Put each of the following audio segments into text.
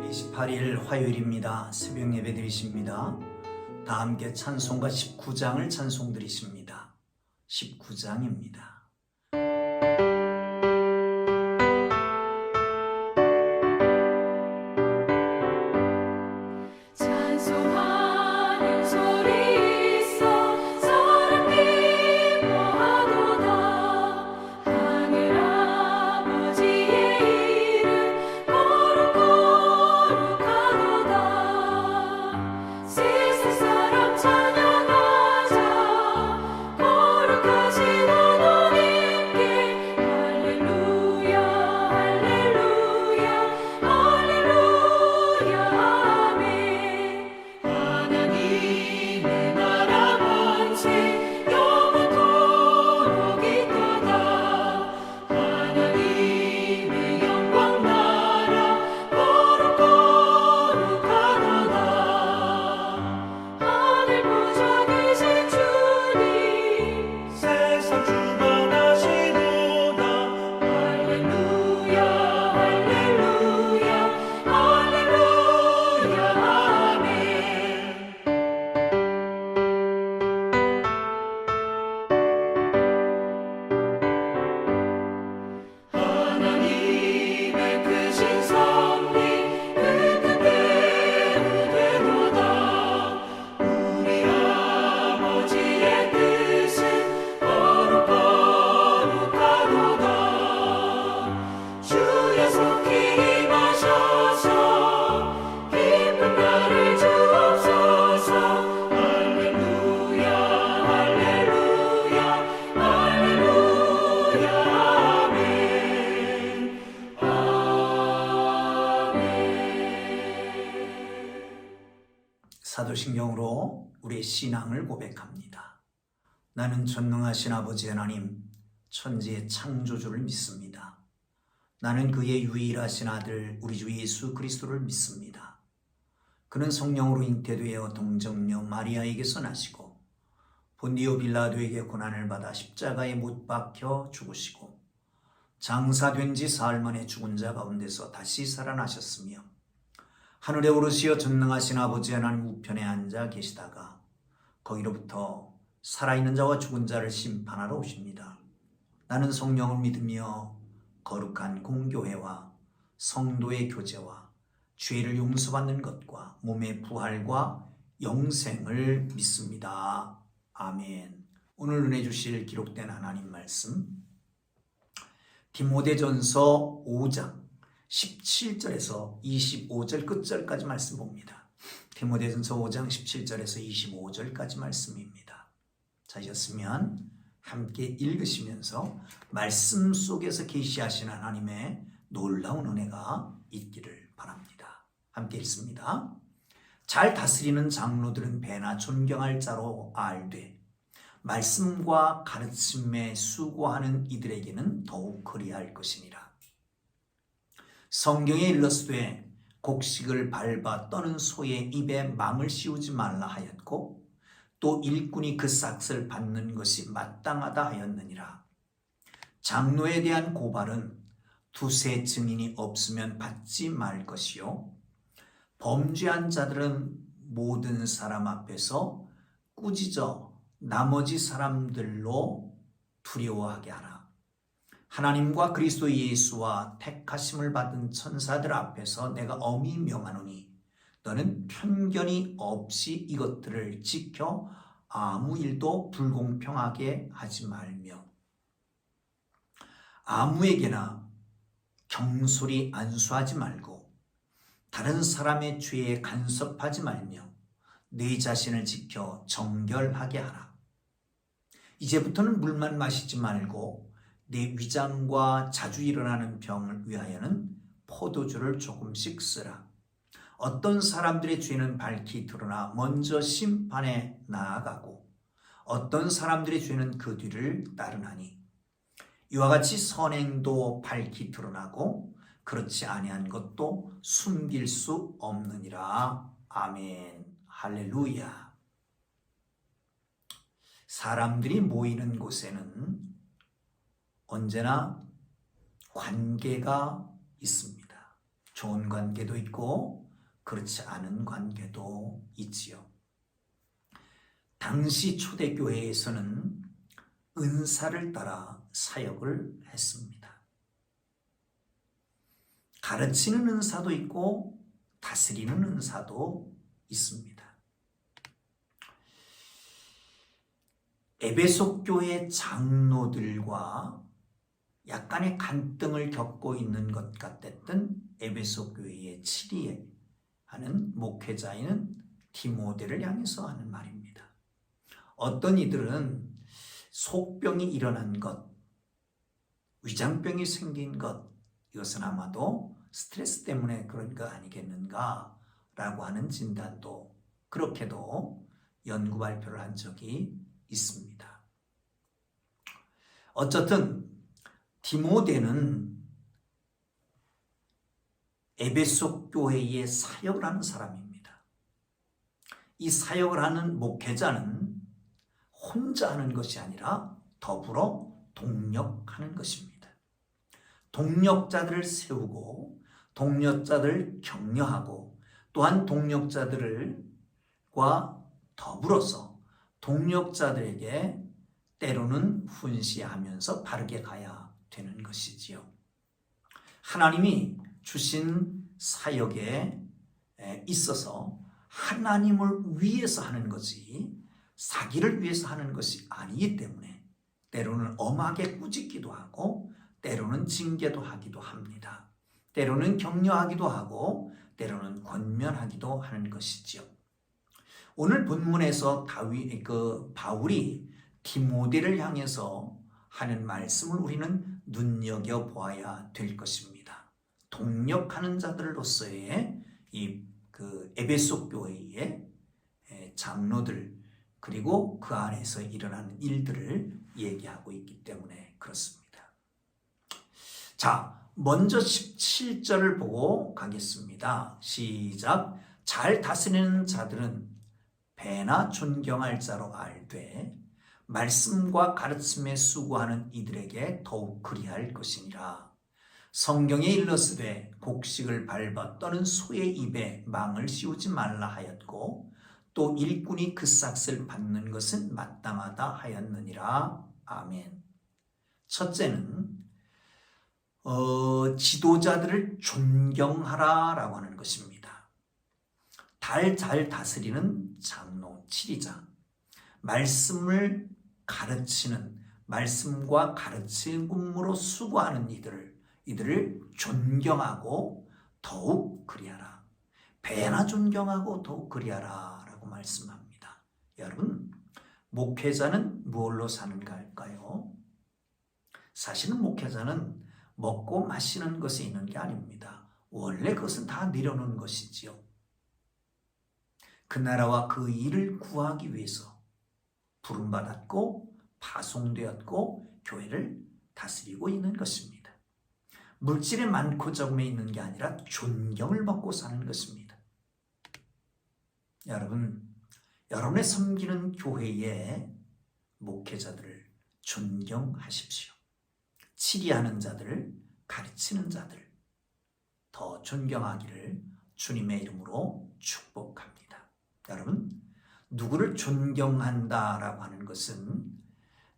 28일 화요일입니다. 새벽 예배 드리십니다. 다 함께 찬송가 19장을 찬송 드리십니다. 19장입니다. 사도신경으로 우리의 신앙을 고백합니다. 나는 전능하신 아버지 하나님, 천지의 창조주를 믿습니다. 나는 그의 유일하신 아들 우리 주 예수 그리스도를 믿습니다. 그는 성령으로 잉태되어 동정녀 마리아에게서 나시고 본디오 빌라도에게 고난을 받아 십자가에 못 박혀 죽으시고 장사된 지 사흘 만에 죽은 자 가운데서 다시 살아나셨으며 하늘에 오르시어 전능하신 아버지 하나님 우편에 앉아 계시다가 거기로부터 살아있는 자와 죽은 자를 심판하러 오십니다. 나는 성령을 믿으며 거룩한 공교회와 성도의 교제와 죄를 용서받는 것과 몸의 부활과 영생을 믿습니다. 아멘. 오늘 은혜 주실 기록된 하나님 말씀 디모데전서 5장 17절에서 25절 끝절까지 말씀 봅니다. 디모데전서 5장 17절에서 25절까지 말씀입니다. 찾으셨으면 함께 읽으시면서 말씀 속에서 계시하신 하나님의 놀라운 은혜가 있기를 바랍니다. 함께 읽습니다. 잘 다스리는 장로들은 배나 존경할 자로 알되 말씀과 가르침에 수고하는 이들에게는 더욱 그리할 것이니라. 성경에 일렀으되 곡식을 밟아 떠는 소의 입에 망을 씌우지 말라 하였고 또 일꾼이 그 삭을 받는 것이 마땅하다 하였느니라. 장로에 대한 고발은 두세 증인이 없으면 받지 말 것이요 범죄한 자들은 모든 사람 앞에서 꾸짖어 나머지 사람들로 두려워하게 하라. 하나님과 그리스도 예수와 택하심을 받은 천사들 앞에서 내가 엄히 명하노니 너는 편견이 없이 이것들을 지켜 아무 일도 불공평하게 하지 말며 아무에게나 경솔히 안수하지 말고 다른 사람의 죄에 간섭하지 말며 네 자신을 지켜 정결하게 하라. 이제부터는 물만 마시지 말고 내 위장과 자주 일어나는 병을 위하여는 포도주를 조금씩 쓰라. 어떤 사람들의 죄는 밝히 드러나 먼저 심판에 나아가고 어떤 사람들의 죄는 그 뒤를 따르나니 이와 같이 선행도 밝히 드러나고 그렇지 아니한 것도 숨길 수 없느니라. 아멘. 할렐루야. 사람들이 모이는 곳에는 언제나 관계가 있습니다. 좋은 관계도 있고 그렇지 않은 관계도 있지요. 당시 초대교회에서는 은사를 따라 사역을 했습니다. 가르치는 은사도 있고 다스리는 은사도 있습니다. 에베소 교회 장로들과 약간의 갈등을 겪고 있는 것 같았던 에베소 교회의 치리하는 목회자인 디모데를 향해서 하는 말입니다. 어떤 이들은 속병이 일어난 것, 위장병이 생긴 것, 이것은 아마도 스트레스 때문에 그런 거 아니겠는가 라고 하는 진단도, 그렇게도 연구 발표를 한 적이 있습니다. 어쨌든 디모데는 에베소 교회의 사역을 하는 사람입니다. 이 사역을 하는 목회자는 혼자 하는 것이 아니라 더불어 동력하는 것입니다. 동력자들을 세우고 동력자들을 격려하고 또한 동력자들과 더불어서 동력자들에게 때로는 훈시하면서 바르게 가야 되는 것이지요. 하나님이 주신 사역에 있어서 하나님을 위해서 하는 것이 자기를 위해서 하는 것이 아니기 때문에 때로는 엄하게 꾸짖기도 하고 때로는 징계도 하기도 합니다. 때로는 격려하기도 하고 때로는 권면하기도 하는 것이지요. 오늘 본문에서 바울이 디모데를 향해서 하는 말씀을 우리는 눈여겨보아야 될 것입니다. 동력하는 자들로서의 에베소 교회의 장로들 그리고 그 안에서 일어나는 일들을 얘기하고 있기 때문에 그렇습니다. 자, 먼저 17절을 보고 가겠습니다. 시작. 잘 다스리는 자들은 배나 존경할 자로 알되 말씀과 가르침에 수고하는 이들에게 더욱 그리할 것이니라. 성경에 일렀으되 곡식을 밟아 떠는 소의 입에 망을 씌우지 말라 하였고 또 일꾼이 그 삭을 받는 것은 마땅하다 하였느니라. 아멘. 첫째는 지도자들을 존경하라라고 하는 것입니다. 잘 다스리는 장로, 치리자, 말씀을 가르치는, 말씀과 가르침으로 수고하는 이들을 존경하고 더욱 그리하라. 배나 존경하고 더욱 그리하라 라고 말씀합니다. 여러분, 목회자는 무엇로 사는가 할까요? 사실은 목회자는 먹고 마시는 것에 있는 게 아닙니다. 원래 그것은 다 내려놓은 것이지요. 그 나라와 그 일을 구하기 위해서 부름받았고 파송되었고 교회를 다스리고 있는 것입니다. 물질에 많고 적음에 있는 게 아니라 존경을 먹고 사는 것입니다. 여러분, 여러분의 섬기는 교회의 목회자들을 존경하십시오. 치리하는 자들을, 가르치는 자들 더 존경하기를 주님의 이름으로 축복합니다. 여러분, 누구를 존경한다라고 하는 것은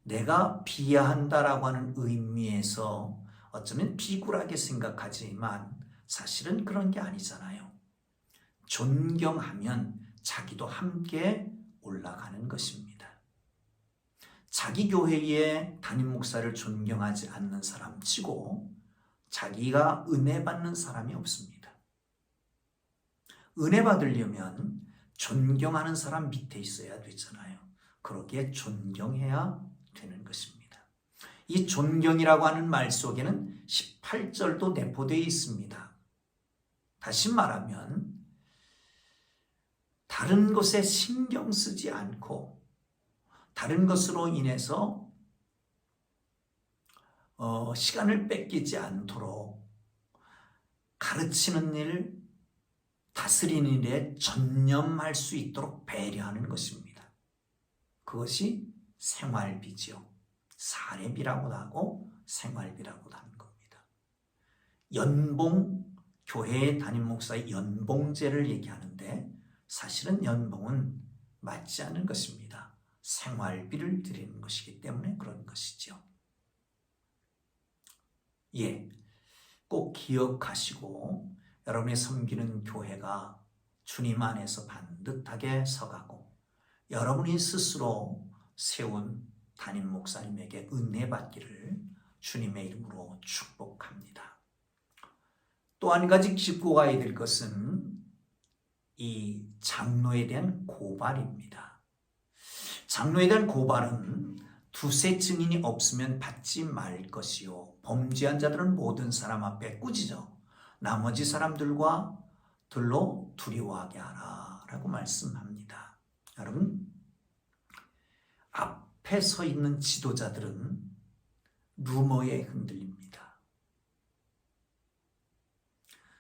내가 비하한다라고 하는 의미에서 어쩌면 비굴하게 생각하지만 사실은 그런 게 아니잖아요. 존경하면 자기도 함께 올라가는 것입니다. 자기 교회의 담임 목사를 존경하지 않는 사람 치고 자기가 은혜 받는 사람이 없습니다. 은혜 받으려면 존경하는 사람 밑에 있어야 되잖아요. 그러기에 존경해야 되는 것입니다. 이 존경이라고 하는 말 속에는 18절도 내포되어 있습니다. 다시 말하면 다른 것에 신경 쓰지 않고 다른 것으로 인해서 시간을 뺏기지 않도록 가르치는 일, 다스리는 일에 전념할 수 있도록 배려하는 것입니다. 그것이 생활비지요. 사례비라고도 하고 생활비라고도 하는 겁니다. 연봉, 교회 담임 목사의 연봉제를 얘기하는데 사실은 연봉은 맞지 않는 것입니다. 생활비를 드리는 것이기 때문에 그런 것이죠. 예, 꼭 기억하시고 여러분의 섬기는 교회가 주님 안에서 반듯하게 서가고 여러분이 스스로 세운 담임 목사님에게 은혜 받기를 주님의 이름으로 축복합니다. 또 한 가지 짚고 가야 될 것은 이 장로에 대한 고발입니다. 장로에 대한 고발은 두세 증인이 없으면 받지 말 것이요 범죄한 자들은 모든 사람 앞에 꾸짖어 나머지 사람들과 들로 두려워하게 하라 라고 말씀합니다. 여러분, 앞에 서 있는 지도자들은 루머에 흔들립니다.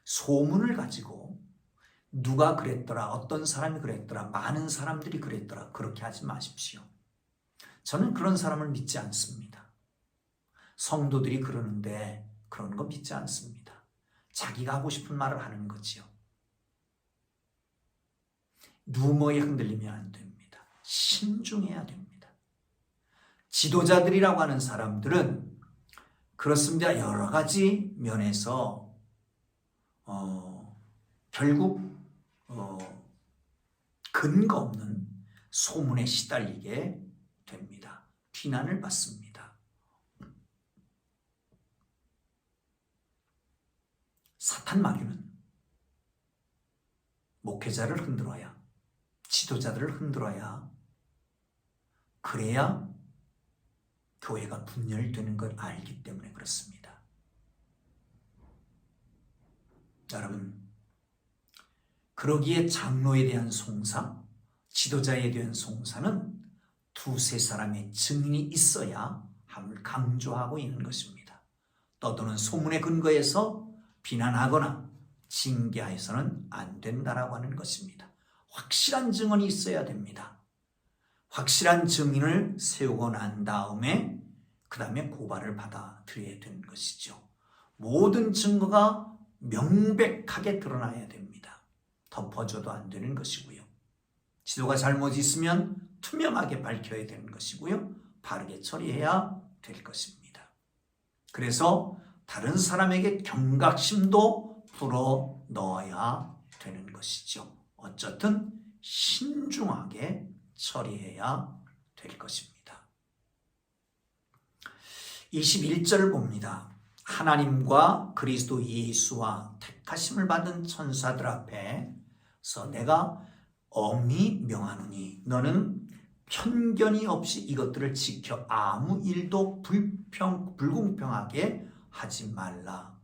소문을 가지고 누가 그랬더라, 어떤 사람이 그랬더라, 많은 사람들이 그랬더라, 그렇게 하지 마십시오. 저는 그런 사람을 믿지 않습니다. 성도들이 그러는데 그런 거 믿지 않습니다. 자기가 하고 싶은 말을 하는 거지요. 루머에 흔들리면 안 됩니다. 신중해야 됩니다. 지도자들이라고 하는 사람들은 그렇습니다. 여러 가지 면에서 결국 근거 없는 소문에 시달리게 됩니다. 비난을 받습니다. 사탄 마귀는 목회자를 흔들어야, 지도자들을 흔들어야, 그래야 교회가 분열되는 걸 알기 때문에 그렇습니다. 여러분, 그러기에 장로에 대한 송사, 지도자에 대한 송사는 두세 사람의 증인이 있어야 함을 강조하고 있는 것입니다. 떠도는 소문에 근거해서 비난하거나 징계해서는 안 된다라고 하는 것입니다. 확실한 증언이 있어야 됩니다. 확실한 증인을 세우고 난 다음에 그 다음에 고발을 받아들여야 되는 것이죠. 모든 증거가 명백하게 드러나야 됩니다. 덮어줘도 안 되는 것이고요. 지도가 잘못 있으면 투명하게 밝혀야 되는 것이고요. 바르게 처리해야 될 것입니다. 그래서 다른 사람에게 경각심도 불어 넣어야 되는 것이죠. 어쨌든 신중하게 처리해야 될 것입니다. 21절 봅니다. 하나님과 그리스도 예수와 택하심을 받은 천사들 앞에서 내가 엄히 명하노니 너는 편견이 없이 이것들을 지켜 아무 일도 불공평하게 하지 말라.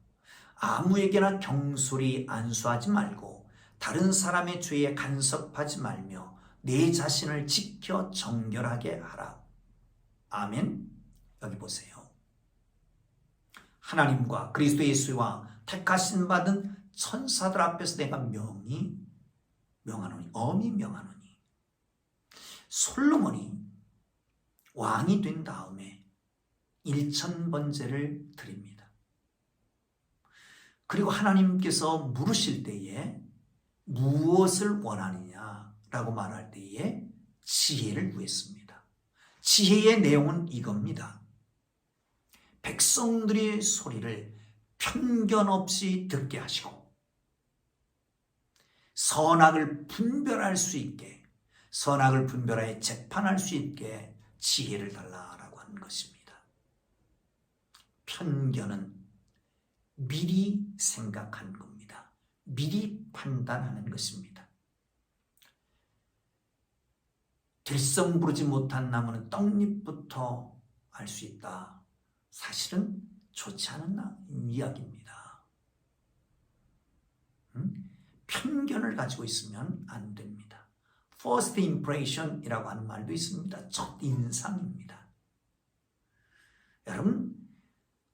아무에게나 경솔히 안수하지 말고 다른 사람의 죄에 간섭하지 말며 내 자신을 지켜 정결하게 하라. 아멘. 여기 보세요. 하나님과 그리스도 예수와 택하신 받은 천사들 앞에서 내가 명하노니, 엄히 명하노니. 솔로몬이 왕이 된 다음에 1000번제를 드립니다. 그리고 하나님께서 물으실 때에 무엇을 원하느냐라고 말할 때에 지혜를 구했습니다. 지혜의 내용은 이겁니다. 백성들의 소리를 편견 없이 듣게 하시고 선악을 분별할 수 있게, 선악을 분별하여 재판할 수 있게 지혜를 달라라고 하는 것입니다. 편견은 미리 생각하는 겁니다. 미리 판단하는 것입니다. 들성 부르지 못한 나무는 떡잎부터 알 수 있다. 사실은 좋지 않은 이야기입니다. 편견을 가지고 있으면 안 됩니다. First impression이라고 하는 말도 있습니다. 첫 인상입니다. 여러분,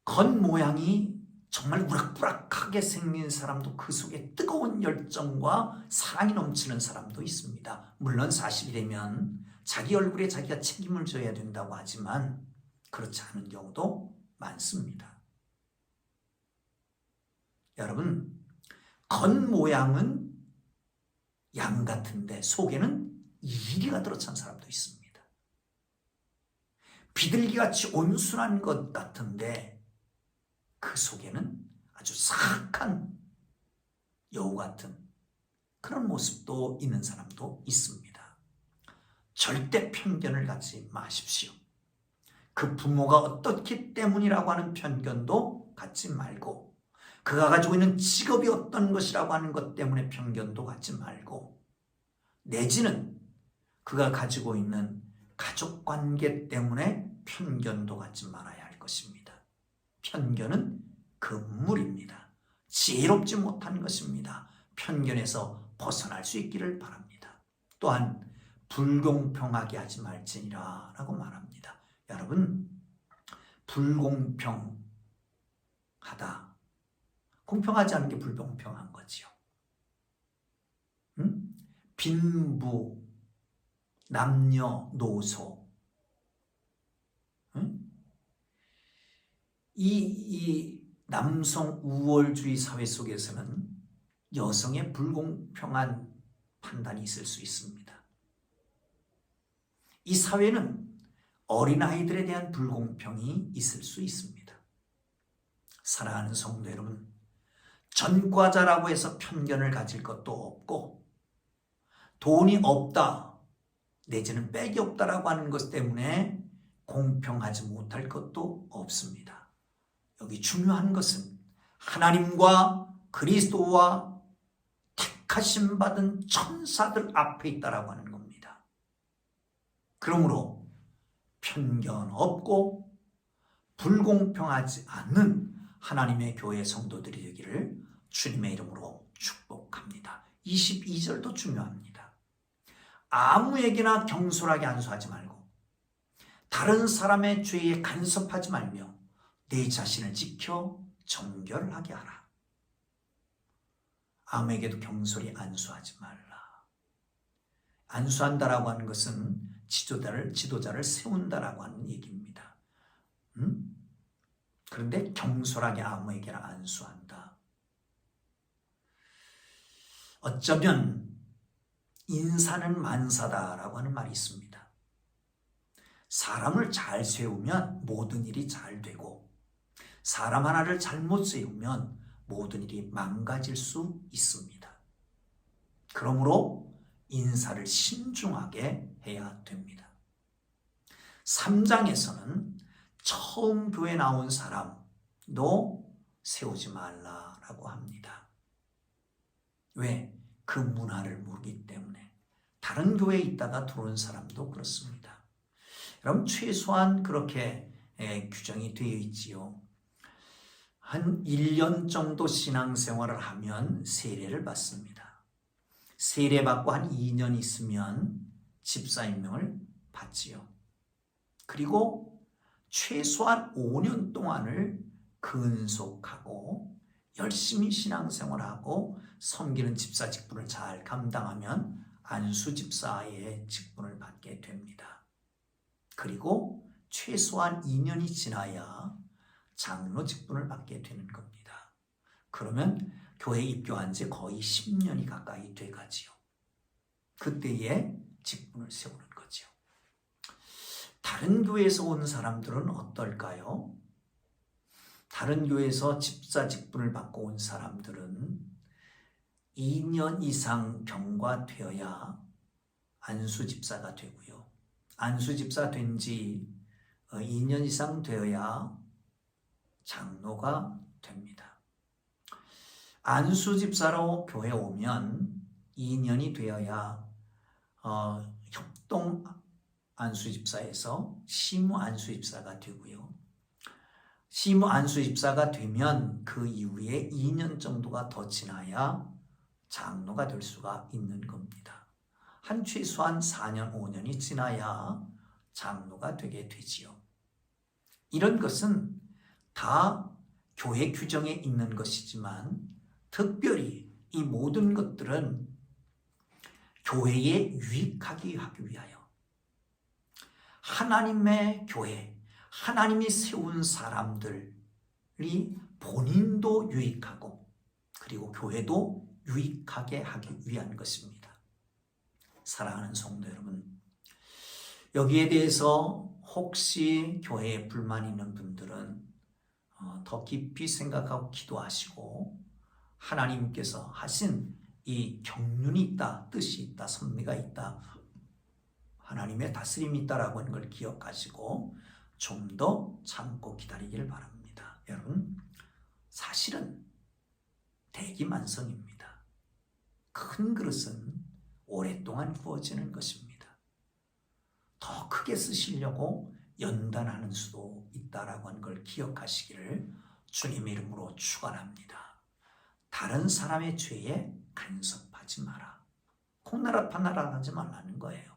겉모양이 정말 우락부락하게 생긴 사람도 그 속에 뜨거운 열정과 사랑이 넘치는 사람도 있습니다. 물론 사실이 되면 자기 얼굴에 자기가 책임을 져야 된다고 하지만 그렇지 않은 경우도 많습니다. 여러분, 겉모양은 양 같은데 속에는 이리가 들어찬 사람도 있습니다. 비둘기같이 온순한 것 같은데 그 속에는 아주 사악한 여우 같은 그런 모습도 있는 사람도 있습니다. 절대 편견을 갖지 마십시오. 그 부모가 어떻기 때문이라고 하는 편견도 갖지 말고, 그가 가지고 있는 직업이 어떤 것이라고 하는 것 때문에 편견도 갖지 말고, 내지는 그가 가지고 있는 가족관계 때문에 편견도 갖지 말아야 할 것입니다. 편견은 금물입니다. 지혜롭지 못한 것입니다. 편견에서 벗어날 수 있기를 바랍니다. 또한 불공평하게 하지 말지니라 라고 말합니다. 여러분, 불공평하다. 공평하지 않은 게 불공평한 거지요. 빈부, 남녀노소, 이 남성 우월주의 사회 속에서는 여성의 불공평한 판단이 있을 수 있습니다. 이 사회는 어린아이들에 대한 불공평이 있을 수 있습니다. 사랑하는 성도 여러분, 전과자라고 해서 편견을 가질 것도 없고, 돈이 없다 내지는 빽이 없다라고 하는 것 때문에 공평하지 못할 것도 없습니다. 여기 중요한 것은 하나님과 그리스도와 택하심 받은 천사들 앞에 있다라고 하는 겁니다. 그러므로 편견 없고 불공평하지 않는 하나님의 교회 성도들이 되기를 주님의 이름으로 축복합니다. 22절도 중요합니다. 아무에게나 경솔하게 안수하지 말고 다른 사람의 죄에 간섭하지 말며 내 자신을 지켜 정결하게 하라. 아무에게도 경솔히 안수하지 말라. 안수한다라고 하는 것은 지도자를 세운다라고 하는 얘기입니다. 그런데 경솔하게 아무에게나 안수한다. 어쩌면 인사는 만사다라고 하는 말이 있습니다. 사람을 잘 세우면 모든 일이 잘 되고, 사람 하나를 잘못 세우면 모든 일이 망가질 수 있습니다. 그러므로 인사를 신중하게 해야 됩니다. 3장에서는 처음 교회 나온 사람도 세우지 말라라고 합니다. 왜? 그 문화를 모르기 때문에. 다른 교회에 있다가 들어온 사람도 그렇습니다. 여러분, 최소한 그렇게 규정이 되어 있지요. 한 1년 정도 신앙생활을 하면 세례를 받습니다. 세례받고 한 2년 있으면 집사 임명을 받지요. 그리고 최소한 5년 동안을 근속하고 열심히 신앙생활하고 섬기는 집사 직분을 잘 감당하면 안수 집사의 직분을 받게 됩니다. 그리고 최소한 2년이 지나야 장로 직분을 받게 되는 겁니다. 그러면 교회에 입교한 지 거의 10년이 가까이 돼가지요. 그때에 직분을 세우는 거죠. 다른 교회에서 온 사람들은 어떨까요? 다른 교회에서 집사 직분을 받고 온 사람들은 2년 이상 경과되어야 안수 집사가 되고요. 안수 집사 된 지 2년 이상 되어야 장로가 됩니다. 안수 집사로 교회 오면 2년이 되어야 협동 안수 집사에서 시무 안수 집사가 되고요. 시무 안수 집사가 되면 그 이후에 2년 정도가 더 지나야 장로가 될 수가 있는 겁니다. 한 최소한 4년, 5년이 지나야 장로가 되게 되지요. 이런 것은 다 교회 규정에 있는 것이지만 특별히 이 모든 것들은 교회에 유익하게 하기 위하여 하나님의 교회, 하나님이 세운 사람들이 본인도 유익하고 그리고 교회도 유익하게 하기 위한 것입니다. 사랑하는 성도 여러분, 여기에 대해서 혹시 교회에 불만 있는 분들은 더 깊이 생각하고 기도하시고 하나님께서 하신 이 경륜이 있다, 뜻이 있다, 섭리가 있다, 하나님의 다스림이 있다라고 하는 걸 기억하시고 좀 더 참고 기다리기를 바랍니다. 여러분, 사실은 대기만성입니다. 큰 그릇은 오랫동안 구워지는 것입니다. 더 크게 쓰시려고 연단하는 수도 있다라고 하는 걸 기억하시기를 주님의 이름으로 축원합니다. 다른 사람의 죄에 간섭하지 마라. 콩나라 파나라 하지 말라는 거예요.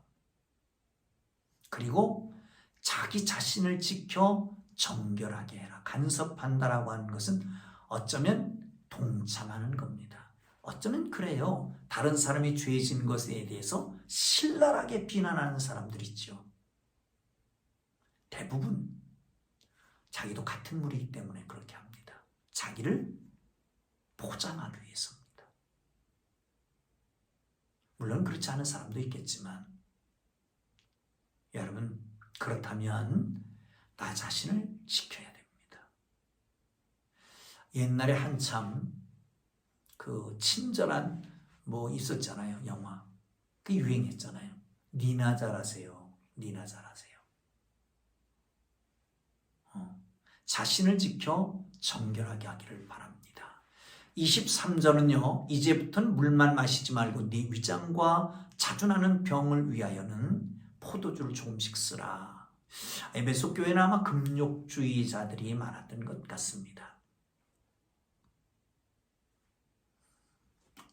그리고 자기 자신을 지켜 정결하게 해라. 간섭한다라고 하는 것은 어쩌면 동참하는 겁니다. 어쩌면 그래요. 다른 사람이 죄 지은 것에 대해서 신랄하게 비난하는 사람들 있죠. 대부분 자기도 같은 무리이기 때문에 그렇게 합니다. 자기를 보장하기 위해서입니다. 물론 그렇지 않은 사람도 있겠지만 여러분, 그렇다면 나 자신을 지켜야 됩니다. 옛날에 한참 그 친절한 뭐 있었잖아요. 영화. 그 유행했잖아요. 니나 잘하세요. 니나 잘하세요. 자신을 지켜 정결하게 하기를 바랍니다. 23절은요. 이제부터는 물만 마시지 말고 네 위장과 자주 나는 병을 위하여는 포도주를 조금씩 쓰라. 에베소 교회는 아마 금욕주의자들이 많았던 것 같습니다.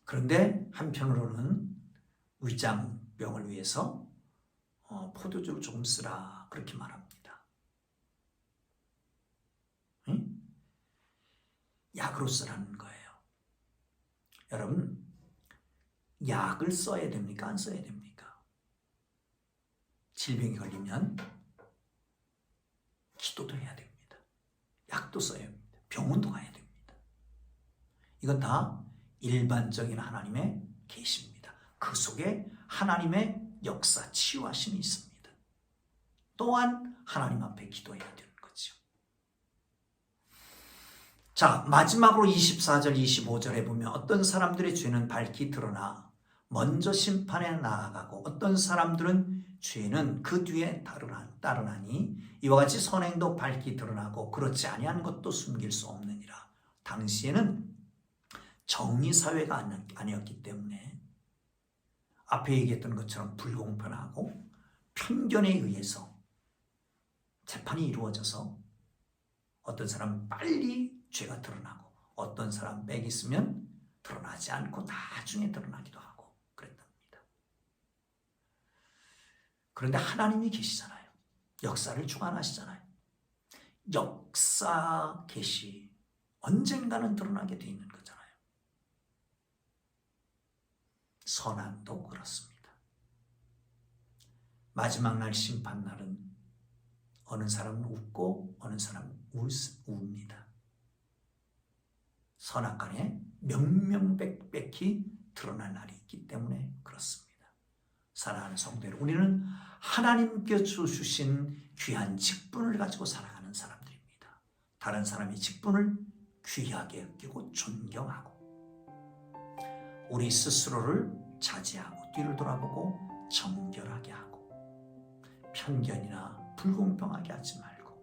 그런데 한편으로는 위장병을 위해서 포도주를 조금 쓰라 그렇게 말합니다. 응? 약으로 쓰라는 거예요. 여러분, 약을 써야 됩니까? 안 써야 됩니까? 질병이 걸리면 기도도 해야 됩니다. 약도 써야 됩니다. 병원도 가야 됩니다. 이건 다 일반적인 하나님의 계시입니다. 그 속에 하나님의 역사, 치유하심이 있습니다. 또한 하나님 앞에 기도해야 되는 거죠. 자, 마지막으로 24절, 25절에 보면 어떤 사람들의 죄는 밝히 드러나 먼저 심판에 나아가고 어떤 사람들은 죄는 그 뒤에 따르나니 이와 같이 선행도 밝히 드러나고 그렇지 아니한 것도 숨길 수 없느니라. 당시에는 정의사회가 아니었기 때문에 앞에 얘기했던 것처럼 불공평하고 편견에 의해서 재판이 이루어져서 어떤 사람은 빨리 죄가 드러나고 어떤 사람 빽 있으면 드러나지 않고 나중에 드러나기도 하고 그랬답니다. 그런데 하나님이 계시잖아요. 역사를 주관하시잖아요. 역사 계시 언젠가는 드러나게 돼 있는 거잖아요. 선악도 그렇습니다. 마지막 날 심판날은 어느 사람은 웃고 어느 사람은 웁니다. 선악간에 명명백백히 드러날 날이 있기 때문에 그렇습니다. 사랑하는 성도 여러분, 우리는 하나님께서 주신 귀한 직분을 가지고 살아가는 사람들입니다. 다른 사람의 직분을 귀하게 여기고 존경하고 우리 스스로를 자제하고 뒤를 돌아보고 정결하게 하고 편견이나 불공평하게 하지 말고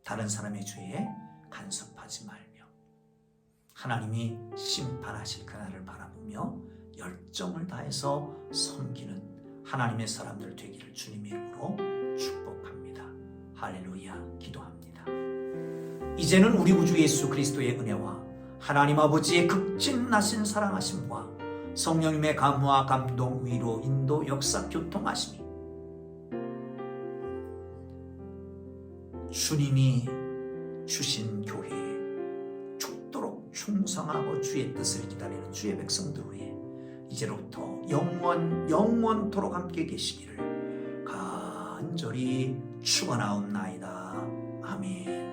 다른 사람의 죄에 간섭하지 말며 하나님이 심판하실 그날을 바라보며 열정을 다해서 섬기는 하나님의 사람들 되기를 주님의 이름으로 축복합니다. 할렐루야. 기도합니다. 이제는 우리 구주 예수 그리스도의 은혜와 하나님 아버지의 극진하신 사랑하심과 성령님의 감화, 감동, 위로, 인도, 역사, 교통하심이 주님이 주신 교회에 죽도록 충성하고 주의 뜻을 기다리는 주의 백성들 위해 이제로부터 영원토록 함께 계시기를 간절히 축원하옵나이다. 아멘.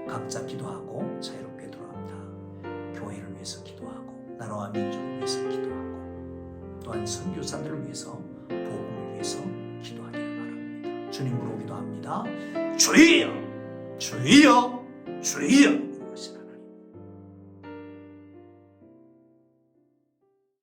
각자 기도하고 자유롭게 나라와 민족을 위해서 기도하고 또한 선교사들을 위해서 복음을 위해서 기도하기를 바랍니다. 주님 부르기도 합니다. 주여 주여 주여